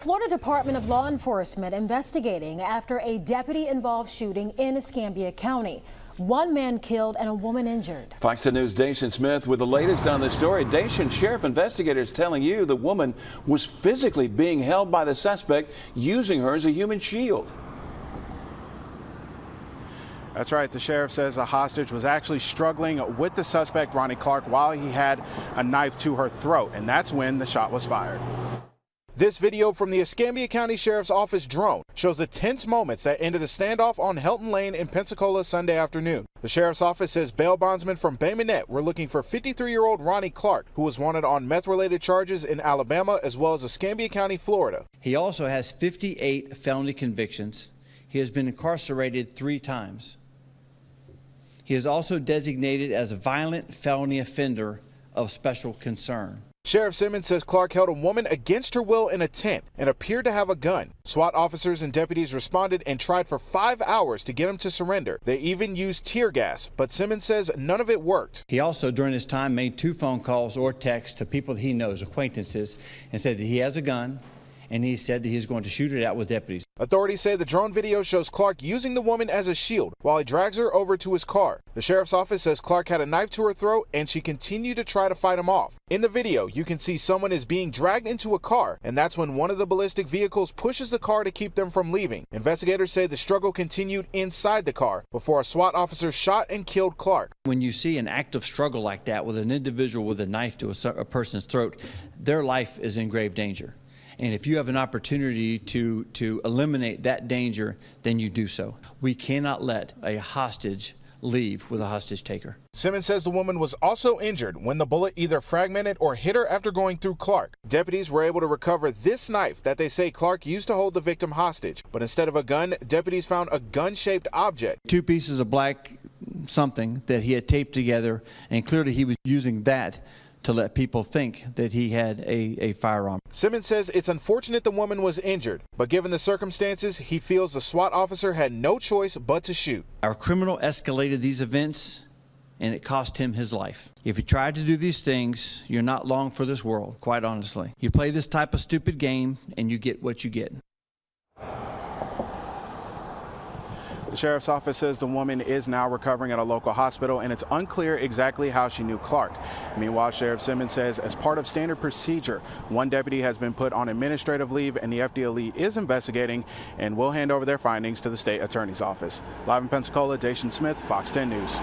Florida Department of Law Enforcement investigating after a deputy-involved shooting in Escambia County. One man killed and a woman injured. Fox 10 News' Dacian Smith with the latest on this story. Dacian, sheriff investigators telling you the woman was physically being held by the suspect, using her as a human shield. That's right. The sheriff says the hostage was actually struggling with the suspect, Ronnie Clark, while he had a knife to her throat, and that's when the shot was fired. This video from the Escambia County Sheriff's Office drone shows the tense moments that ended a standoff on Helton Lane in Pensacola Sunday afternoon. The Sheriff's Office says bail bondsmen from Bay Minette were looking for 53-year-old Ronnie Clark, who was wanted on meth-related charges in Alabama as well as Escambia County, Florida. He also has 58 felony convictions. He has been incarcerated 3 times. He is also designated as a violent felony offender of special concern. Sheriff Simmons says Clark held a woman against her will in a tent and appeared to have a gun. SWAT officers and deputies responded and tried for 5 hours to get him to surrender. They even used tear gas, but Simmons says none of it worked. He also, during his time, made 2 phone calls or texts to people that he knows, acquaintances, and said that he has a gun, and he said that he's going to shoot it out with deputies. Authorities say the drone video shows Clark using the woman as a shield while he drags her over to his car. The sheriff's office says Clark had a knife to her throat and she continued to try to fight him off. In the video, you can see someone is being dragged into a car, and that's when one of the ballistic vehicles pushes the car to keep them from leaving. Investigators say the struggle continued inside the car before a SWAT officer shot and killed Clark. When you see an active struggle like that with an individual with a knife to a person's throat, their life is in grave danger. And if you have an opportunity to eliminate that danger, then you do so. We cannot let a hostage leave with a hostage taker. Simmons says the woman was also injured when the bullet either fragmented or hit her after going through Clark. Deputies were able to recover this knife that they say Clark used to hold the victim hostage. But instead of a gun, deputies found a gun-shaped object. 2 pieces of black something that he had taped together, and clearly he was using that to let people think that he had a firearm. Simmons says it's unfortunate the woman was injured, but given the circumstances, he feels the SWAT officer had no choice but to shoot. Our criminal escalated these events, and it cost him his life. If you try to do these things, you're not long for this world, quite honestly. You play this type of stupid game, and you get what you get. The sheriff's office says the woman is now recovering at a local hospital, and it's unclear exactly how she knew Clark. Meanwhile, Sheriff Simmons says as part of standard procedure, one deputy has been put on administrative leave, and the FDLE is investigating and will hand over their findings to the state attorney's office. Live in Pensacola, Dacian Smith, Fox 10 News.